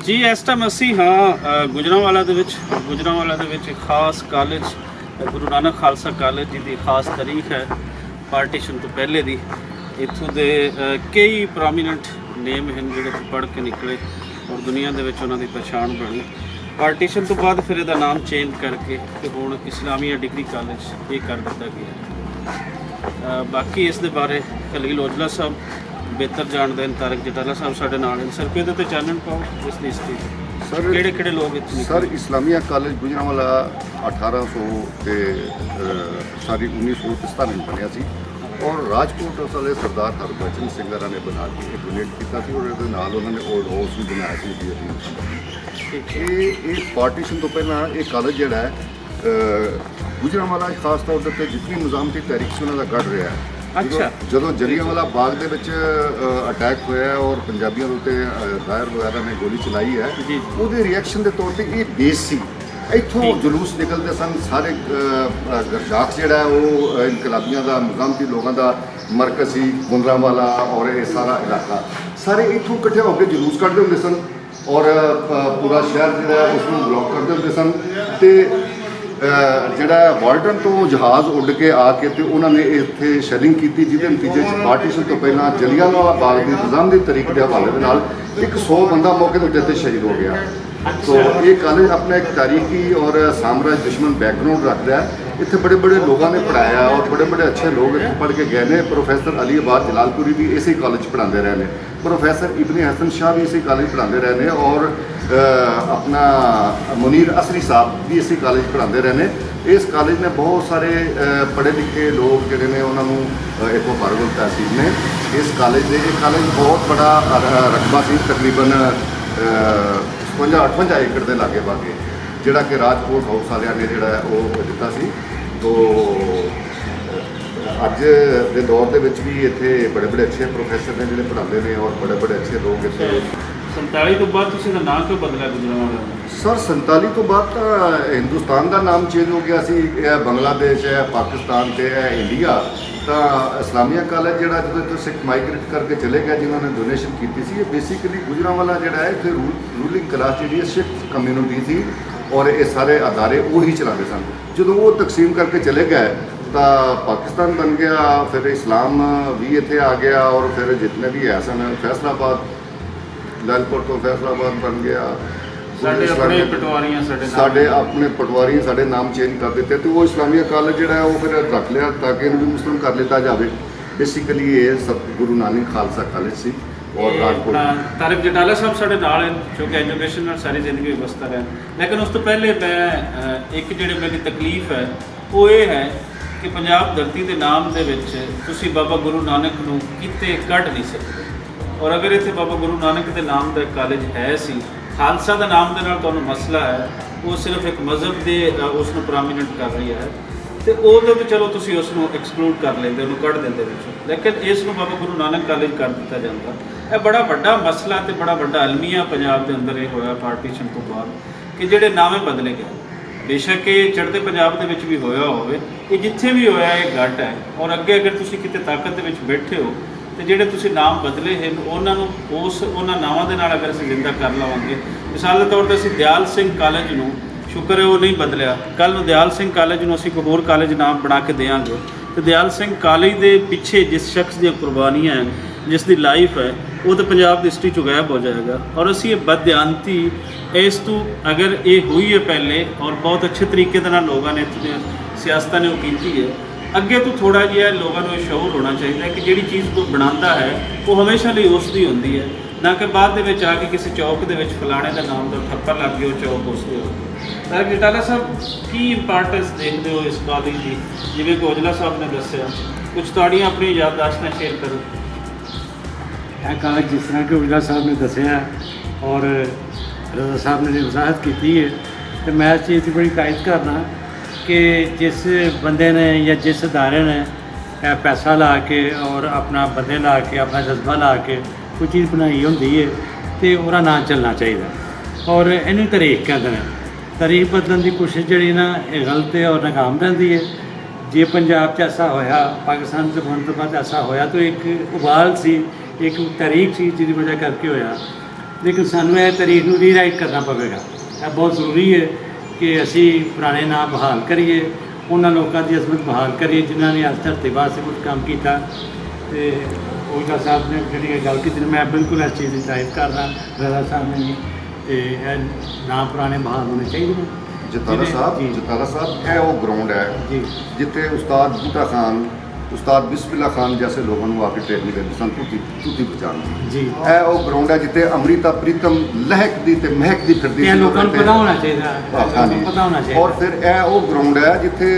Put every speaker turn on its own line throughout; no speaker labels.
ਜੀ ਇਸ ਟਾਈਮ ਅਸੀਂ ਹਾਂ ਗੁਜਰਾਂਵਾਲਾ ਦੇ ਵਿੱਚ ਇੱਕ ਖਾਸ ਕਾਲਜ ਗੁਰੂ ਨਾਨਕ ਖਾਲਸਾ ਕਾਲਜ ਜਿਹਦੀ ਖਾਸ ਤਾਰੀਖ ਹੈ ਪਾਰਟੀਸ਼ਨ ਤੋਂ ਪਹਿਲੇ ਦੀ। ਇੱਥੋਂ ਦੇ ਕਈ ਪ੍ਰੋਮੀਨੈਂਟ ਨੇਮ ਹਨ ਜਿਹੜੇ ਪੜ੍ਹ ਕੇ ਨਿਕਲੇ ਔਰ ਦੁਨੀਆ ਦੇ ਵਿੱਚ ਉਹਨਾਂ ਦੀ ਪਛਾਣ ਬਣੀ। ਪਾਰਟੀਸ਼ਨ ਤੋਂ ਬਾਅਦ ਫਿਰ ਇਹਦਾ ਨਾਮ ਚੇਂਜ ਕਰਕੇ ਤੇ ਹੁਣ ਇਸਲਾਮੀਆ ਡਿਗਰੀ ਕਾਲਜ ਇਹ ਕਰ ਦਿੱਤਾ ਗਿਆ। ਬਾਕੀ ਇਸ ਦੇ ਬਾਰੇ ਖਲੀਲ ਔਜਲਾ ਸਾਹਿਬ ਬਿਹਤਰ ਜਾਣਦੇ ਨੇ, ਤਾਰਿਕ ਜਟਾਲਾ ਸਾਹਿਬ ਸਾਡੇ ਨਾਲ ਨੇ। ਸਰ ਇਹਦੇ ਤੇ ਚਾਨਣ ਪਾਓ ਇਸ ਦੀ ਹਿਸਟਰੀ
ਸਰ
ਕਿਹੜੇ ਲੋਕ ਇੱਥੇ
ਸਰ ਇਸਲਾਮੀਆ ਕਾਲਜ ਗੁਜਰਾਂਵਾਲਾ 1800 ਤੇ 1997 ਵਿੱਚ ਬਣਿਆ ਸੀ ਔਰ ਰਾਜਕੋਟ ਉਸ ਵਾਲੇ ਸਰਦਾਰ ਹਰਬਚਨ ਸਿੰਘ ਨੇ ਬਣਾ ਕੇ ਇਹ ਡੋਨੇਟ ਕੀਤਾ ਸੀ ਔਰ ਇਹਦੇ ਨਾਲ ਉਹਨਾਂ ਨੇ ਓਲਡ ਹਾਊਸ ਵੀ ਬਣਾਇਆ ਸੀ ਜੀ। ਇਹ ਪਾਰਟੀਸ਼ਨ ਤੋਂ ਪਹਿਲਾਂ ਇਹ ਕਾਲਜ ਜਿਹੜਾ ਹੈ ਗੁਜਰਾਂਵਾਲਾ ਖਾਸ ਤੌਰ ਤੇ ਜਿਤਨੀ ਨਿਜ਼ਾਮਤੀ ਤਹਿਰੀਕ ਸੀ ਉਹਨਾਂ ਦਾ ਗੜ ਰਿਹਾ ਹੈ। ਜਦੋਂ ਜਲਿਆਂਵਾਲਾ ਬਾਗ ਦੇ ਵਿੱਚ ਅਟੈਕ ਹੋਇਆ ਔਰ ਪੰਜਾਬੀਆਂ ਦੇ ਉੱਤੇ ਜ਼ਾਹਿਰ ਵਗੈਰਾ ਨੇ ਗੋਲੀ ਚਲਾਈ ਹੈ, ਉਹਦੇ ਰਿਐਕਸ਼ਨ ਦੇ ਤੌਰ ਤੇ ਇਹ ਬੇਸ ਸੀ। ਇੱਥੋਂ ਜਲੂਸ ਨਿਕਲਦੇ ਸਨ, ਸਾਰੇ ਗਰਜਾਕ ਜਿਹੜਾ ਉਹ ਇਨਕਲਾਬੀਆਂ ਦਾ ਨਿਜ਼ਾਮਤੀ ਲੋਕਾਂ ਦਾ ਮਰਕਜ਼ ਸੀ ਗੁਜਰਾਂਵਾਲਾ ਔਰ ਇਹ ਸਾਰਾ ਇਲਾਕਾ ਸਾਰੇ ਇੱਥੋਂ ਇਕੱਠੇ ਹੋ ਕੇ ਜਲੂਸ ਕੱਢਦੇ ਹੁੰਦੇ ਸਨ ਔਰ ਪੂਰਾ ਸ਼ਹਿਰ ਜਿਹੜਾ ਉਸ ਨੂੰ ਬਲੌਕ ਕਰਦੇ ਹੁੰਦੇ ਸਨ। ਤੇ ਜਿਹੜਾ ਵਾਲਟਨ ਤੋਂ ਜਹਾਜ਼ ਉੱਡ ਕੇ ਆ ਕੇ ਤੇ ਉਹਨਾਂ ਨੇ ਇੱਥੇ ਸ਼ੈਲਿੰਗ ਕੀਤੀ, ਜਿਹਦੇ ਨਤੀਜੇ 'ਚ ਪਾਰਟੀਸ਼ਨ ਤੋਂ ਪਹਿਲਾਂ ਜਲਿਆਂਵਾਲਾ ਬਾਗ ਦੀ ਨਿਜ਼ਾਮਤੀ ਤਰੀਕ ਦੇ ਹਵਾਲੇ ਦੇ ਨਾਲ 100 ਬੰਦਾ ਮੌਕੇ ਦੇ ਉੱਤੇ ਸ਼ਹੀਦ ਹੋ ਗਿਆ। तो ये कॉलेज अपना एक तारीखी और साम्राज्य दुश्मन बैकग्राउंड रखता है। इतने बड़े बड़े लोगों ने पढ़ाया और बड़े बड़े अच्छे लोग इतने पढ़ के गए हैं। प्रोफैसर अली अब्बास जलालपुरी भी इसी कॉलेज पढ़ाते रहे हैं, प्रोफैसर इब्ने हसन शाह भी इसी कॉलेज पढ़ाते रहे हैं और अपना मुनीर असरी साहब भी इसी कॉलेज पढ़ाते रहे हैं। इस कॉलेज ने बहुत सारे पढ़े लिखे लोग जोड़े ने उन्होंने इतों फारगुल तहसील ने इस कॉलेज के कॉलेज बहुत बड़ा रकबा से तकरीबन 58 एकड़ के लागे बागे जोड़ा कि राजकोट हाउस वाले ने जोड़ा वो दिता सी। तो अज के दौर के भी इतने बड़े बड़े अच्छे प्रोफैसर ने जोड़े पढ़ाते हैं और बड़े बड़े अच्छे लोग इतने
47 तो बाद तुसीं दा नाम क्यों बदलिया गुजरांवाला?
सर 47 तो बाद तो हिंदुस्तान का नाम चेंज हो गया सी। बांग्लादेश है, पाकिस्तान से है, इंडिया तो इस्लामिया कॉलेज जोड़ा जो सिख माइग्रेट करके चले गए जिन्होंने डोनेशन की थी। ये बेसिकली गुजरांवाला जोड़ा है फिर रूलिंग क्लास जी सिख कम्यूनिटी थी और ये सारे अदारे वो ही चलाते सन। जो वो तकसीम करके चले गए तो पाकिस्तान बन गया, फिर इस्लाम भी इतने आ गया और फिर जितने भी है सन फैसलाबाद लालपुर तो फैसलाबाद बन गया।
साढ़े अपने
पटवारी साढ़े नाम चेंज कर देते तो वो इस्लामिया कॉलेज जोड़ा है वो फिर रख लिया ताकि इन्हें भी मुस्लिम कर लेता जाए। बेसिकली ये सब गुरु नानक खालसा कॉलेज सी और राजकोट।
तारिक जटाला साहब साढ़े नाल हैं जो कि एजुकेशन में सारी जिंदगी व्यवस्था रहे, लेकिन उस तो पहले मैं एक जो मेरी तकलीफ है वो ये है कि पंजाब धरती के नाम के तुसी बाबा गुरु नानक नूं किते कढ़ नहीं सकते। और अगर इतने बाबा गुरु नानक के नाम का कॉलेज है सी, खालसा का नाम के नाल तुहानूं मसला है वो सिर्फ एक मजहब के उसनूं प्रोमीनेंट कर रही है तो वो चलो तुसीं उसनूं एक्सक्लूड कर लेंदे, उन्होंने कढ़ देंदे विचों, लेकिन इसनूं बाबा गुरु नानक कॉलेज कर दिता जाता। यह बड़ा वड्डा मसला तो बड़ा वड्डा अलमिया पंजाब के अंदर ये होया पार्टीशन तो बाद कि जिहड़े नामे बदले गए। बेशक ये चढ़ते पंजाब के भी होया होवे, ये जिथे भी होया ये घट है। और अगे अगर तुसीं किते ताकत दे विच बैठे हो तो जिहड़े तुसीं नाम बदले हैं उन्होंने उन्हां नावां दे नाल अगर असीं जिंदा कर लवांगे। मिसाल के तौर पर असीं दयाल सिंह कॉलेज नूं शुक्र है वो नहीं बदलिया, कल नूं दयाल सिंह कॉलेज नूं असीं कोई होर कॉलेज नाम बना के देंगे तो दयाल सिंह कॉलेज के पिछे जिस शख्स दी कुर्बानियां हैं, जिसकी लाइफ है वो तो पंजाब की हिस्ट्री चो गायब हो जाएगा। और असी ये बदयांती इस तू अगर ये हुई है पहले और बहुत अच्छे तरीके के लोगों ने सियासत ने वो की है, अगे तो थोड़ा जिहा लोगों को शऊर होना चाहिए कि जिहड़ी चीज़ कोई बनाता है वो हमेशा लिए उसकी होंदी है, ना कि बाद दे विच आके किसी चौक दे विच फलाणे का नाम का ठप्पर लग गया चौक उसके हो। तारिक जटाला साहब की इंपॉर्टेंस देखते हो इस कॉलेज की, जिवें औजला साहब ने दस्सिया, कुछ तुहाड़ियां अपनी याददाश्तां शेयर करो।
यह कॉलेज जिस तरह कि औजला साहब ने दस्सिया और रजा साहब ने वजाहत की है तो मैं इस चीज़ की बड़ी कायद करना कि जिस बंदे ने या जिस अदारे ने पैसा ला के और अपना बंदे ला के अपना जज्बा ला के कोई चीज़ बनाई होंगी है तो वह नाम चलना चाहिए। और इन्हू तारीख कहते हैं, तारीख बदलने की कोशिश जी ना गलत है और नाकाम रहती है। जे पंजाब च ऐसा होया, पाकिस्तान से बनने तो बाद ऐसा होया तो एक उबाल सी, एक तारीख सी जिसकी वजह करके होया। ਲੇਕਿਨ ਸਾਨੂੰ ਇਹ ਤਾਰੀਖ ਨੂੰ ਰੀਰਾਈਟ ਕਰਨਾ ਪਵੇਗਾ। ਇਹ ਬਹੁਤ ਜ਼ਰੂਰੀ ਹੈ ਕਿ ਅਸੀਂ ਪੁਰਾਣੇ ਨਾਮ ਬਹਾਲ ਕਰੀਏ, ਉਹਨਾਂ ਲੋਕਾਂ ਦੀ ਅਜ਼ਮਤ ਬਹਾਲ ਕਰੀਏ ਜਿਨ੍ਹਾਂ ਨੇ ਅੱਜ ਧਰਤੀ ਵਾਸਤੇ ਕੁਝ ਕੰਮ ਕੀਤਾ। ਅਤੇ ਔਜਲਾ ਸਾਹਿਬ ਨੇ ਜਿਹੜੀ ਇਹ ਗੱਲ ਕੀਤੀ, ਮੈਂ ਬਿਲਕੁਲ ਇਸ ਚੀਜ਼ ਦੀ ਤਾਰੀਫ ਕਰਦਾ, ਰਜ਼ਾ ਸਾਹਿਬ ਨੇ ਵੀ। ਅਤੇ ਇਹ ਨਾਮ ਪੁਰਾਣੇ ਬਹਾਲ ਹੋਣੇ ਚਾਹੀਦੇ ਨੇ।
ਜਤਾਲਾ ਸਾਹਿਬ ਇਹ ਉਹ ਗਰਾਊਂਡ ਹੈ
ਜੀ
ਜਿੱਥੇ ਉਸਤਾਦ ਬੂਟਾ ਖਾਨ, ਉਸਤਾਦ ਬਿਸਮਿल्ला ਖਾਨ ਜੈਸੇ ਲੋਕਾਂ ਨੂੰ ਆ ਕੇ ਟ੍ਰੇਨਿੰਗ ਦਿੰਦੇ ਸਨ ਤੁਤੀ ਬਚਾਉਣ
ਜੀ।
ਇਹ ਉਹ ਗਰਾਊਂਡ ਹੈ ਜਿੱਥੇ ਅੰਮ੍ਰਿਤਾ ਪ੍ਰੀਤਮ ਲਹਿਕਦੀ ਤੇ ਮਹਿਕਦੀ ਫਿਰਦੀ
ਇਹ ਲੋਕਾਂ ਨੂੰ ਪਤਾ ਹੋਣਾ ਚਾਹੀਦਾ,
ਹਾਂਜੀ।
ਪਤਾ ਹੋਣਾ ਚਾਹੀਦਾ।
ਔਰ ਫਿਰ ਇਹ ਉਹ ਗਰਾਊਂਡ ਹੈ ਜਿੱਥੇ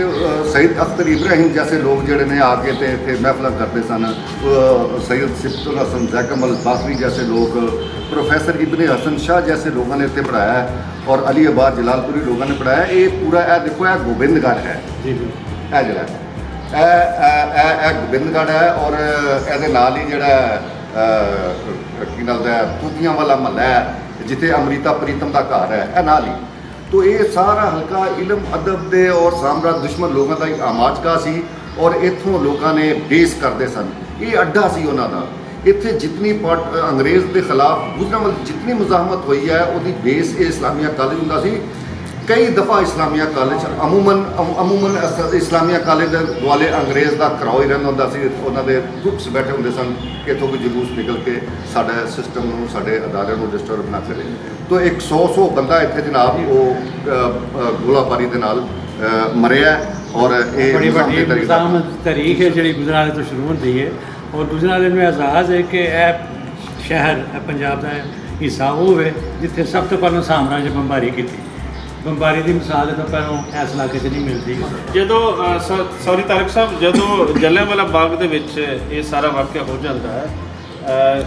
ਸਈਦ ਅਖਤਰ ਇਬਰਾਹੀਮ ਜੈਸੇ ਲੋਕ ਜਿਹੜੇ ਨੇ ਆ ਕੇ ਤੇ ਇੱਥੇ ਮਹਿਫਲਾਂ ਕਰਦੇ ਸਨ। ਸਈਦ ਸਿਫਤੁਲ ਹਸਨ ਜ਼ੈਕਮ ਅਲ ਬਾਕਰੀ ਜੈਸੇ ਲੋਕ, प्रोफेसर इब्ने हसन शाह जैसे लोगों ने इतने पढ़ाया है और अली आबाद जलालपुरी लोगों ने पढ़ाया। ये पूरा देखो यह गोबिंदगढ़ है, यह जगह गोबिंदगढ़ है। और ये नाल ही जड़ा की नाम है तूतियां वाला महला है जिथे अमृता प्रीतम का घर है, यह नाल ही। तो ये सारा हल्का इलम अदब दे और सामराज दुश्मन लोगों का एक आमाजगा सी और इत्थों लोगों ने बेस करते सन। ये अड्डा सी उन्हों का। इत्थे जितनी अंग्रेज़ के खिलाफ गुजरन वाली जितनी मुजाहमत हुई है उसकी बेस ये इस्लामिया कॉलेज होंदा सी। कई दफ़ा इस्लामिया कॉलेज अमूमन इस्लामिया कॉलेज वाले अंग्रेज़ का कराओ ही रहिंदा हुंदा सी। उन्होंने ग्रुप्स बैठे होंदे सन कि इत्थों कोई जुलूस निकल के साडे सिस्टम नूं साडे अदारे नूं डिस्टर्ब ना करे। तो एक 100 बंदा इत्थे जनाब वो गोलाबारी दे नाल मरिया और
बड़ी बड़ी तारीख है जी गुजराले तो शुरू होती है। और गुजराले में एजाज़ है कि यह शहर पंजाब का हिस्सा होवे जिथे सब तो पहले साम्राज्य बंबारी की। बंबारी की मिसाल तो पहलों इस इलाके च नहीं मिलती।
ਜਦੋਂ ਸੌਰੀ ਤਾਰਿਕ ਸਾਹਿਬ, ਜਦੋਂ ਜਲਿਆਂਵਾਲਾ ਬਾਗ ਦੇ ਵਿੱਚ ਇਹ ਸਾਰਾ ਵਾਕਿਆ ਹੋ ਜਾਂਦਾ ਹੈ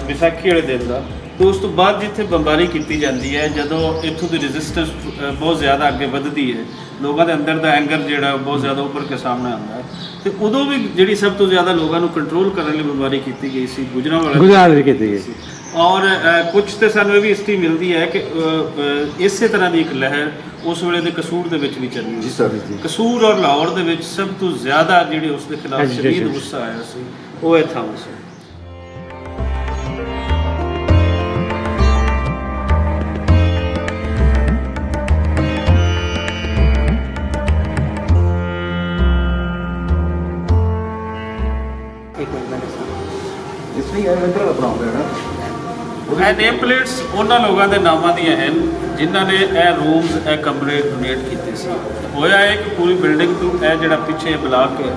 ਵਿਸਾਖੀ ਵਾਲੇ ਦਿਨ ਦਾ, तो उस तो बाद जिथे बंबारी की जाती है, जदों इत्थों की रजिस्टेंस बहुत ज़्यादा अगे बढ़ती है, लोगों के अंदर का एंगर जो बहुत ज़्यादा उभर के सामने आता है, तो उदों भी जी सब तो ज़्यादा लोगों को कंट्रोल करने लिए बंबारी की गई सी गुजरांवाले की। और कुछ तो सानू भी हिस्ट्री मिलती है कि इस तरह की एक लहर उस वेले के कसूर के भी चली। कसूर और लाहौर के सब तो ज़्यादा जी उसके खिलाफ शदीद गुस्सा आया सी वो इत्थों सी। ਇਹ ਨੇਮ ਪਲੇਟਸ ਉਹਨਾਂ ਲੋਕਾਂ ਦੇ ਨਾਮਾਂ ਦੀਆਂ ਹਨ ਜਿਨ੍ਹਾਂ ਨੇ ਇਹ ਰੂਮਸ ਇਹ ਕਮਰੇ ਡੋਨੇਟ ਕੀਤੇ ਸੀ। ਹੋਇਆ ਹੈ ਕਿ ਪੂਰੀ ਬਿਲਡਿੰਗ ਤੋਂ ਇਹ ਜਿਹੜਾ ਪਿੱਛੇ ਬਲਾਕ ਹੈ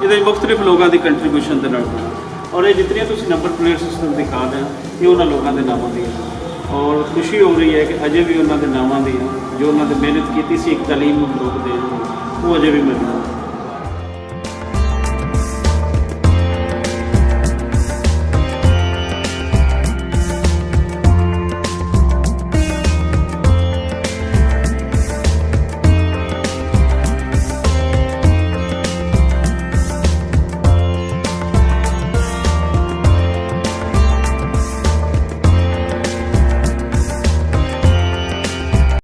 ਇਹਦੇ ਮੁxtਲਿਫ ਲੋਕਾਂ ਦੀ ਕੰਟਰੀਬਿਊਸ਼ਨ ਦੇ ਨਾਲ ਔਰ ਇਹ ਜਿਤਨੀਆਂ ਤੁਸੀਂ ਨੰਬਰ ਪਲੇਟਸ ਤੁਹਾਨੂੰ ਦਿਖਾ ਦਿਆਂ ਇਹ ਉਹਨਾਂ ਲੋਕਾਂ ਦੇ ਨਾਮਾਂ ਦੀਆਂ। ਔਰ ਖੁਸ਼ੀ ਹੋ ਰਹੀ ਹੈ ਕਿ ਅਜੇ ਵੀ ਉਹਨਾਂ ਦੇ ਨਾਮਾਂ ਦੀਆਂ ਜੋ ਉਹਨਾਂ ਨੇ ਮਿਹਨਤ ਕੀਤੀ ਸੀ ਇੱਕ ਤਾਲੀਮ ਨੂੰ ਫਰੋਗ ਦੇਣ ਨੂੰ ਉਹ ਅਜੇ ਵੀ ਮਿਲ